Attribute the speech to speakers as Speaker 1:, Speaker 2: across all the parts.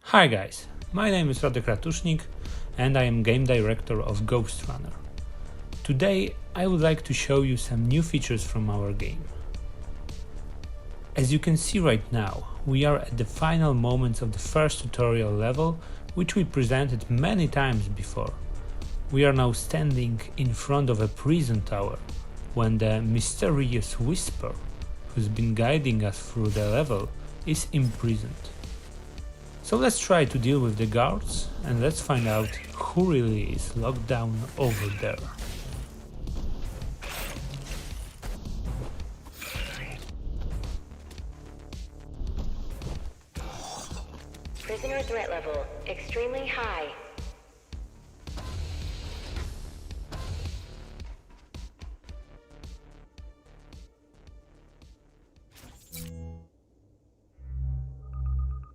Speaker 1: Hi guys, my name is Radek Ratusznik and I am game director of Ghostrunner. Today I would like to show you some new features from our game. As you can see right now, we are at the final moments of the first tutorial level, which we presented many times before. We are now standing in front of a prison tower, when the mysterious Whisper, who's been guiding us through the level, is imprisoned. So let's try to deal with the guards and let's find out who really is locked down over there.
Speaker 2: Prisoner threat level extremely high.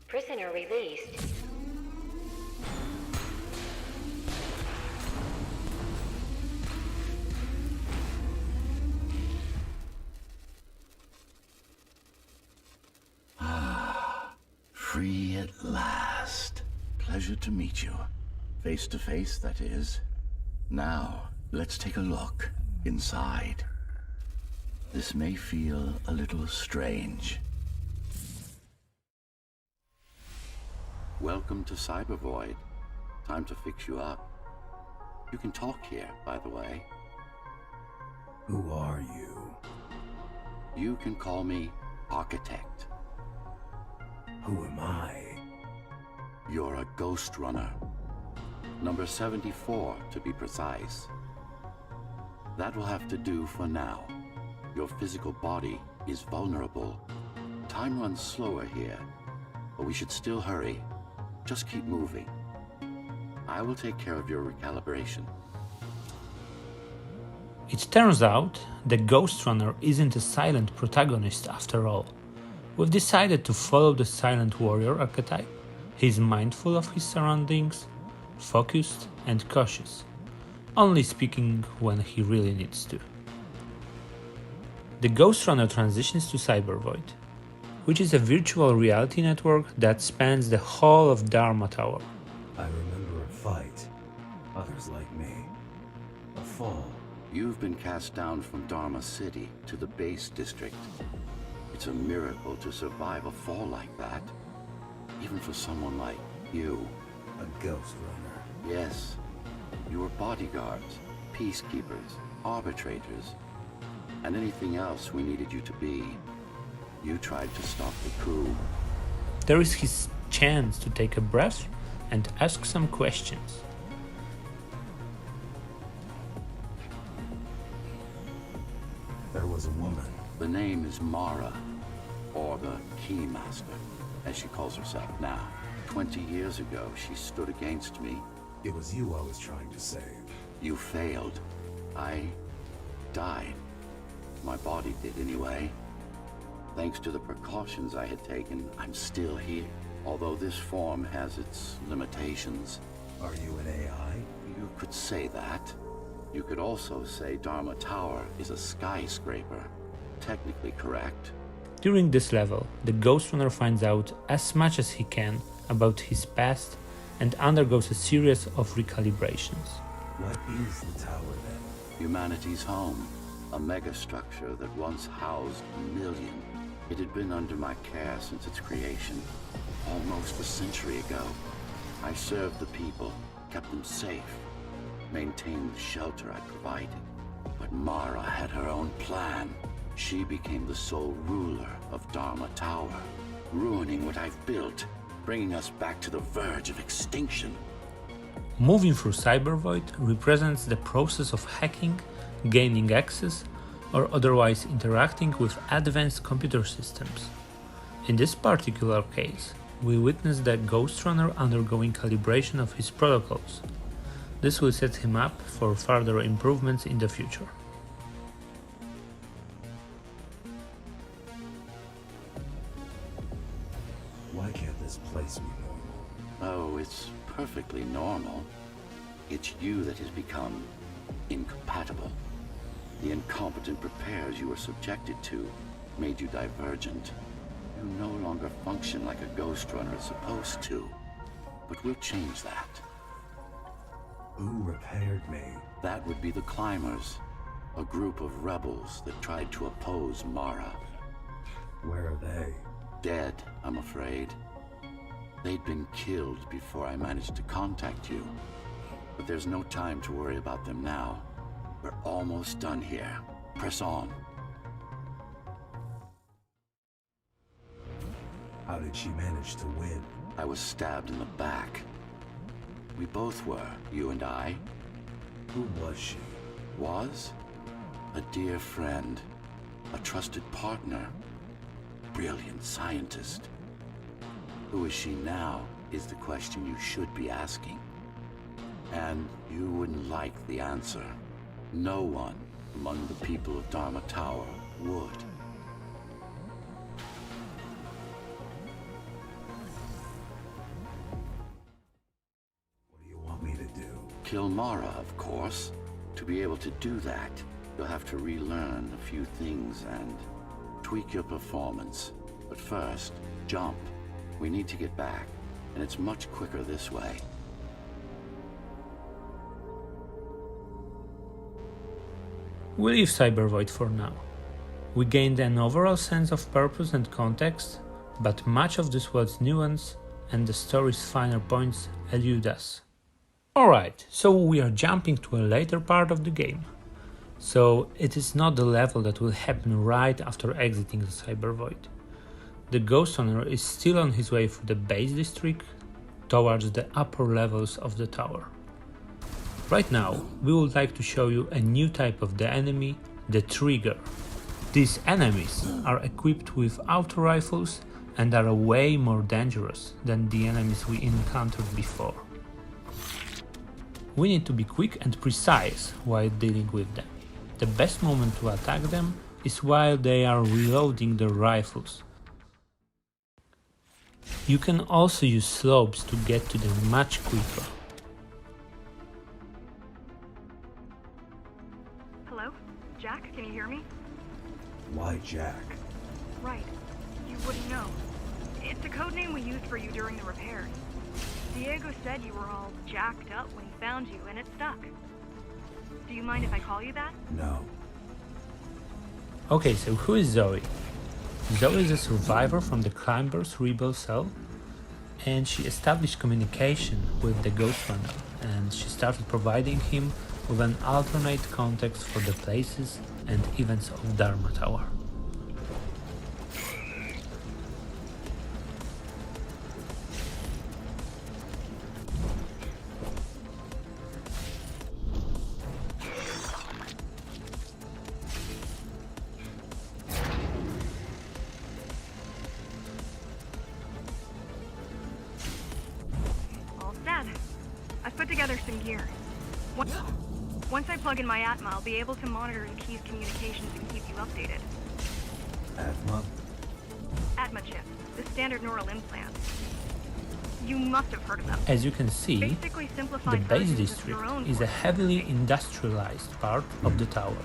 Speaker 2: Prisoner released.
Speaker 3: Free at last. Pleasure to meet you. Face to face, that is. Now, let's take a look inside. This may feel a little strange. Welcome to Cybervoid. Time to fix you up. You can talk here, by the way.
Speaker 4: Who are you?
Speaker 3: You can call me Architect.
Speaker 4: Who am I?
Speaker 3: You're a Ghostrunner. Number 74, to be precise. That will have to do for now. Your physical body is vulnerable. Time runs slower here, but we should still hurry. Just keep moving. I will take care of your recalibration.
Speaker 1: It turns out that Ghostrunner isn't a silent protagonist after all. We've decided to follow the silent warrior archetype. He's mindful of his surroundings, focused and cautious, only speaking when he really needs to. The Ghostrunner transitions to Cybervoid, which is a virtual reality network that spans the whole of Dharma Tower.
Speaker 4: I remember a fight. Others like me. A fall.
Speaker 3: You've been cast down from Dharma City to the base district. It's a miracle to survive a fall like that, even for someone like you.
Speaker 4: A ghost runner.
Speaker 3: Yes, you were bodyguards, peacekeepers, arbitrators, and anything else we needed you to be. You tried to stop the coup.
Speaker 1: There is his chance to take a breath and ask some questions.
Speaker 4: There was a woman.
Speaker 3: The name is Mara, or the Keymaster, as she calls herself now. 20 years ago, she stood against me.
Speaker 4: It was you I was trying to save.
Speaker 3: You failed. I died. My body did anyway. Thanks to the precautions I had taken, I'm still here. Although this form has its limitations.
Speaker 4: Are you an AI?
Speaker 3: You could say that. You could also say Dharma Tower is a skyscraper. Technically correct.
Speaker 1: During this level, the Ghostrunner finds out as much as he can about his past and undergoes a series of recalibrations.
Speaker 4: What is the tower then?
Speaker 3: Humanity's home. A megastructure that once housed a million. It had been under my care since its creation, almost a century ago. I served the people, kept them safe, maintained the shelter I provided. But Mara had her own plan. She became the sole ruler of Dharma Tower, ruining what I've built, bringing us back to the verge of extinction.
Speaker 1: Moving through Cybervoid represents the process of hacking, gaining access, or otherwise interacting with advanced computer systems. In this particular case, we witness the Ghostrunner undergoing calibration of his protocols. This will set him up for further improvements in the future.
Speaker 4: Why can't this place be normal?
Speaker 3: Oh, it's perfectly normal. It's you that has become incompatible. The incompetent repairs you were subjected to made you divergent. You no longer function like a Ghostrunner is supposed to. but we'll change that.
Speaker 4: Who repaired me?
Speaker 3: That would be the Climbers, a group of rebels that tried to oppose Mara.
Speaker 4: Where are they?
Speaker 3: Dead, I'm afraid. They'd been killed before I managed to contact you. But there's no time to worry about them now. We're almost done here. Press on.
Speaker 4: How did she manage to win?
Speaker 3: I was stabbed in the back. We both were, you and I.
Speaker 4: Who was she?
Speaker 3: Was? A dear friend. A trusted partner. Brilliant scientist. Who is she now is the question you should be asking. And you wouldn't like the answer. No one among the people of Dharma Tower would.
Speaker 4: What do you want me to do?
Speaker 3: Kill Mara, of course. To be able to do that, you'll have to relearn a few things and tweak your performance. But first, jump. We need to get back, and it's much quicker this way.
Speaker 1: We leave Cybervoid for now. We gained an overall sense of purpose and context, but much of this world's nuance and the story's finer points elude us. Alright, so we are jumping to a later part of the game. So it is not the level that will happen right after exiting the Cybervoid. The Ghostrunner is still on his way through the base district towards the upper levels of the tower. Right now, we would like to show you a new type of the enemy, the Trigger. These enemies are equipped with auto rifles and are way more dangerous than the enemies we encountered before. We need to be quick and precise while dealing with them. The best moment to attack them is while they are reloading their rifles. You can also use slopes to get to them much quicker.
Speaker 5: Hello? Jack, can you hear me?
Speaker 4: Why Jack?
Speaker 5: Right. You wouldn't know. It's a code name we used for you during the repairs. Diego said you were all jacked up when he found you, and it stuck. Do you mind if I call you that?
Speaker 4: No.
Speaker 1: Okay, so who is Zoe? Zoe is a survivor from the Climbers rebel cell, and she established communication with the Ghostrunner, and she started providing him with an alternate context for the places and events of Dharma Tower.
Speaker 5: All set. I've put together some gear. Once I plug in my Atma, I'll be able to monitor the key's communications and keep you updated.
Speaker 4: Atma?
Speaker 5: Atma chip, the standard neural implant. You must have heard of them.
Speaker 1: As you can see,
Speaker 5: Basically
Speaker 1: the
Speaker 5: simplified
Speaker 1: base
Speaker 5: versions of
Speaker 1: district
Speaker 5: your own
Speaker 1: is a
Speaker 5: voice.
Speaker 1: heavily industrialized part of the tower.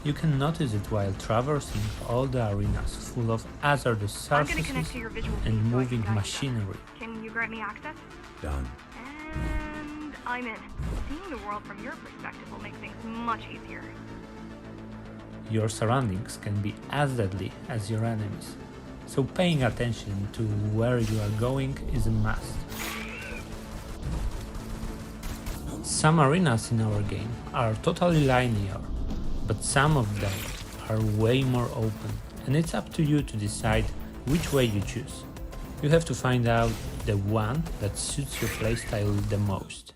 Speaker 1: You can notice it while traversing all the arenas full of hazardous
Speaker 5: I'm gonna connect
Speaker 1: surfaces
Speaker 5: to your visual
Speaker 1: and
Speaker 5: feed so I
Speaker 1: moving
Speaker 5: can guide you
Speaker 1: machinery.
Speaker 5: better. Can you grant me access?
Speaker 4: Done.
Speaker 5: And I'm in. Seeing the world from your perspective will make things much easier.
Speaker 1: Your surroundings can be as deadly as your enemies, so paying attention to where you are going is a must. Some arenas in our game are totally linear, but some of them are way more open, and it's up to you to decide which way you choose. You have to find out the one that suits your playstyle the most.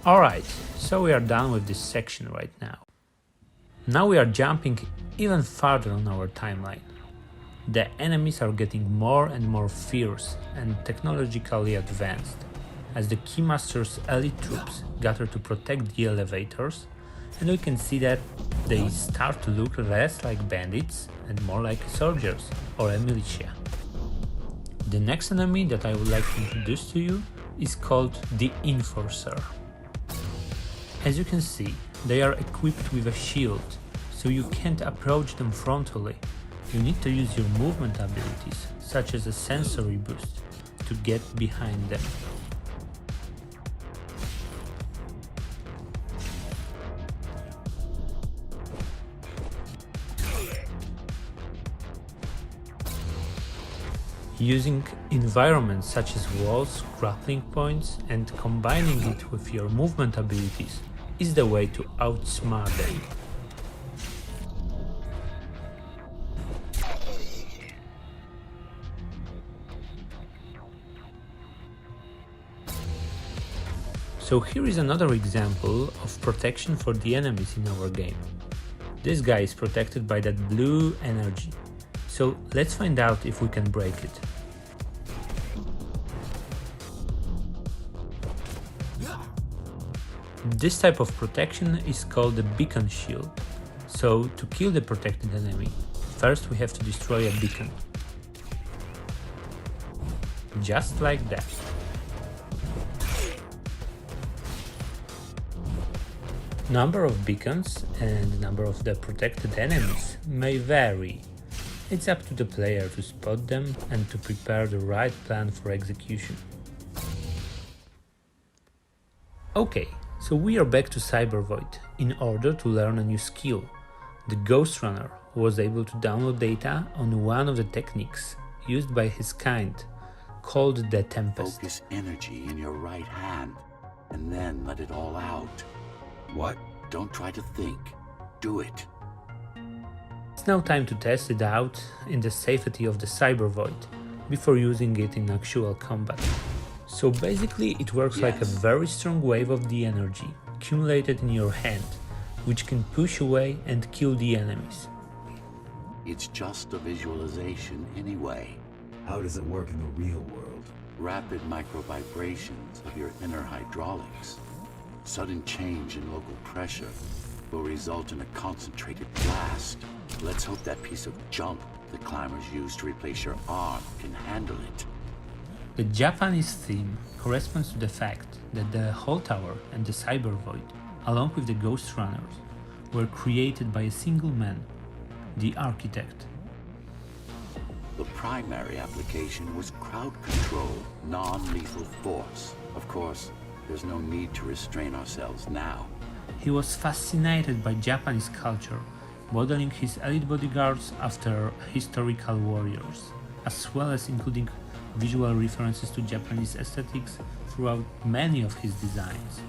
Speaker 1: Alright, so we are done with this section right now. Now we are jumping even farther on our timeline. The enemies are getting more and more fierce and technologically advanced. as the Keymaster's elite troops gather to protect the elevators, and we can see that they start to look less like bandits and more like soldiers or a militia. The next enemy that I would like to introduce to you is called the Enforcer. As you can see, they are equipped with a shield, so you can't approach them frontally. You need to use your movement abilities, such as a sensory boost, to get behind them. Using environments such as walls, grappling points, and combining it with your movement abilities is the way to outsmart them. So here is another example of protection for the enemies in our game. This guy is protected by that blue energy, so let's find out if we can break it. This type of protection is called the beacon shield. So to kill the protected enemy, first we have to destroy a beacon. Just like that. Number of beacons and number of the protected enemies may vary. It's up to the player to spot them and to prepare the right plan for execution. Okay, so we are back to Cybervoid in order to learn a new skill. The Ghostrunner was able to download data on one of the techniques used by his kind, called the Tempest.
Speaker 3: Focus energy in your right hand, and then let it all out.
Speaker 4: What?
Speaker 3: Don't try to think. Do it.
Speaker 1: It's now time to test it out in the safety of the Cybervoid before using it in actual combat. So basically it works like a very strong wave of the energy accumulated in your hand, which can push away and kill the enemies.
Speaker 3: It's just a visualization anyway.
Speaker 4: How does it work in the real world?
Speaker 3: Rapid micro-vibrations of your inner hydraulics. Sudden change in local pressure will result in a concentrated blast. Let's hope that piece of junk the climbers use to replace your arm can handle it.
Speaker 1: The Japanese theme corresponds to the fact that the whole tower and the Cybervoid, along with the Ghostrunners, were created by a single man, the architect.
Speaker 3: The primary application was crowd control, non-lethal force. Of course, there's no need to restrain ourselves now.
Speaker 1: He was fascinated by Japanese culture, modeling his elite bodyguards after historical warriors, as well as including visual references to Japanese aesthetics throughout many of his designs.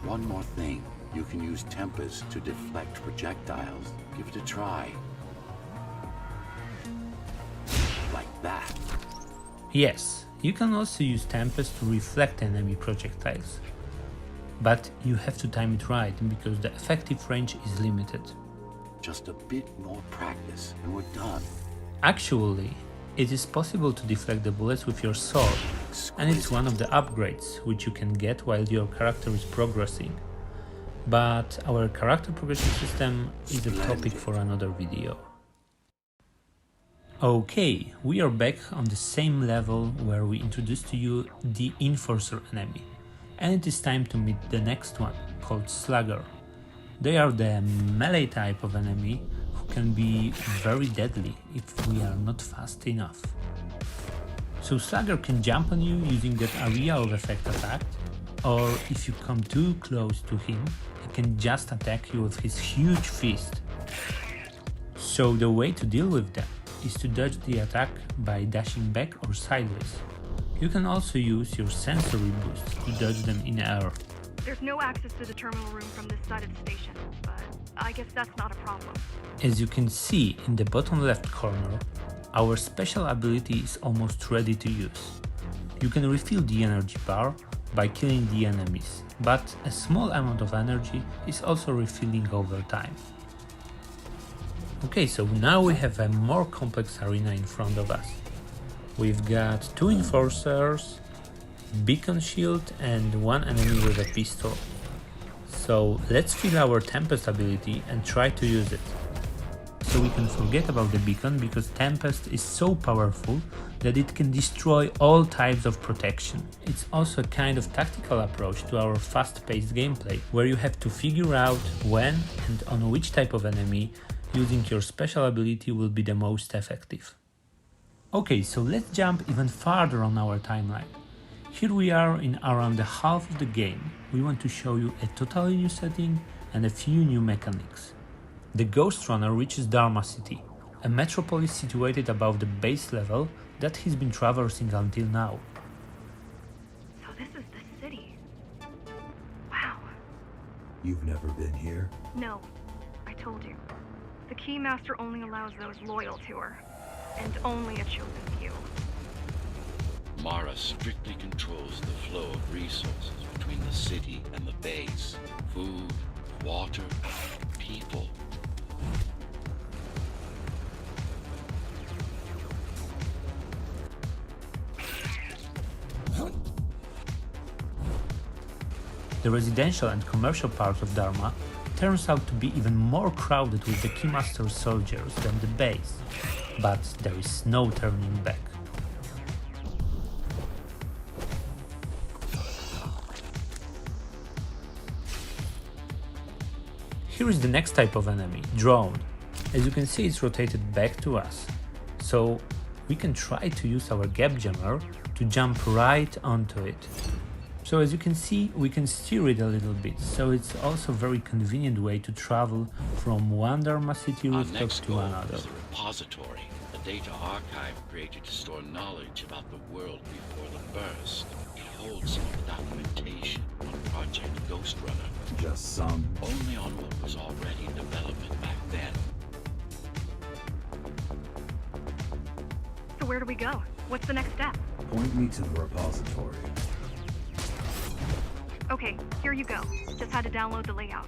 Speaker 3: One more thing. You can use Tempest to deflect projectiles. Give it a try. Like that.
Speaker 1: Yes, you can also use Tempest to reflect enemy projectiles. But you have to time it right because the effective range is limited.
Speaker 3: Just a bit more practice and we're done.
Speaker 1: Actually, it is possible to deflect the bullets with your sword, and it's one of the upgrades which you can get while your character is progressing. But our character progression system is a topic for another video. Okay, we are back on the same level where we introduced to you the Enforcer enemy, and it is time to meet the next one, called Slugger. They are the melee type of enemy who can be very deadly if we are not fast enough. So Slugger can jump on you using that area of effect attack, or if you come too close to him, he can just attack you with his huge fist. So the way to deal with that is to dodge the attack by dashing back or sideways. You can also use your sensory boost to dodge them in air.
Speaker 5: There's no access to the terminal room from this side of the station, but I guess that's not a problem.
Speaker 1: As you can see in the bottom left corner, our special ability is almost ready to use. You can refill the energy bar by killing the enemies, but a small amount of energy is also refilling over time. Okay, so now we have a more complex arena in front of us. We've got 2 enforcers, beacon shield and 1 enemy with a pistol. So let's fill our Tempest ability and try to use it. So we can forget about the beacon because Tempest is so powerful that it can destroy all types of protection. It's also a kind of tactical approach to our fast-paced gameplay, where you have to figure out when and on which type of enemy using your special ability will be the most effective. Okay, so let's jump even farther on our timeline. Here we are in around the half of the game. We want to show you a totally new setting and a few new mechanics. The Ghostrunner reaches Dharma City, a metropolis situated above the base level that he's been traversing until now.
Speaker 5: So this is the city. Wow.
Speaker 4: You've never been here?
Speaker 5: No, I told you. The Keymaster only allows those loyal to her, and only a chosen few.
Speaker 3: Mara strictly controls the flow of resources between the city and the base. Food, water, people.
Speaker 1: The residential and commercial part of Dharma turns out to be even more crowded with the Keymaster soldiers than the base, but there is no turning back. Here is the next type of enemy, drone. As you can see, it's rotated back to us, so we can try to use our gap jammer to jump right onto it. So as you can see, we can steer it a little bit, so it's also a very convenient way to travel from one Dharma City rooftop to another.
Speaker 3: Is the repository, a data archive created to store knowledge about the world before the burst. It holds some of the documentation on Project Ghostrunner.
Speaker 4: Just some.
Speaker 3: Only on what was already in development back then.
Speaker 5: So where do we go? What's the next step?
Speaker 4: Point me to the repository.
Speaker 5: Okay, here you go. Just had to download the layout.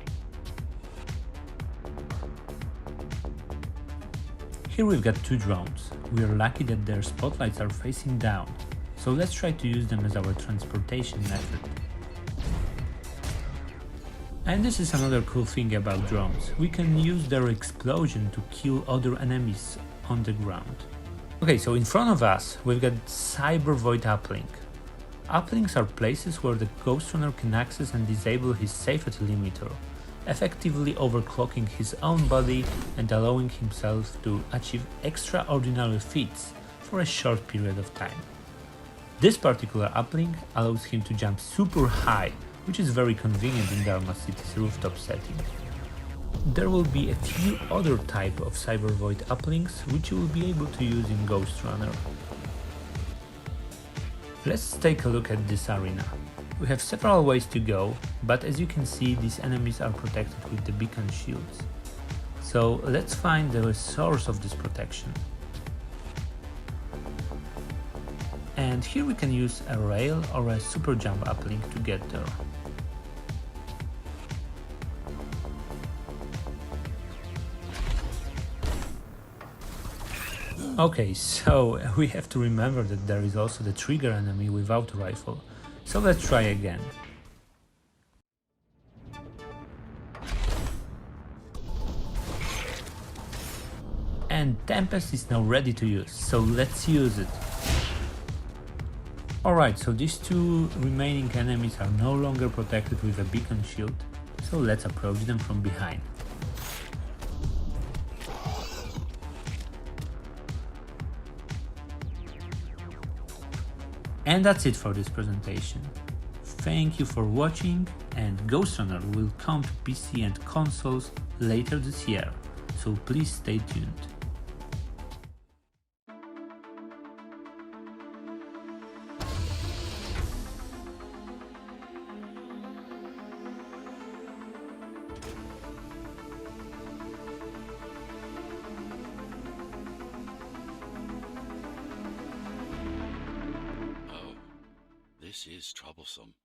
Speaker 1: Here we've got 2 drones. We are lucky that their spotlights are facing down, so let's try to use them as our transportation method. And this is another cool thing about drones. We can use their explosion to kill other enemies on the ground. Okay, so in front of us we've got Cyber Void Uplink. Uplinks are places where the Ghostrunner can access and disable his safety limiter, effectively overclocking his own body and allowing himself to achieve extraordinary feats for a short period of time. This particular uplink allows him to jump super high, which is very convenient in Dharma City's rooftop setting. There will be a few other type of Cyber Void uplinks which you will be able to use in Ghostrunner. Let's take a look at this arena. We have several ways to go, but as you can see, these enemies are protected with the beacon shields. So let's find the source of this protection. And here we can use a rail or a super jump uplink to get there. Okay, so we have to remember that there is also the trigger enemy without a rifle, so let's try again. And Tempest is now ready to use, so let's use it. Alright, so these 2 remaining enemies are no longer protected with a beacon shield, so let's approach them from behind. And that's it for this presentation. Thank you for watching, and Ghostrunner will come to PC and consoles later this year, so please stay tuned.
Speaker 3: This is troublesome.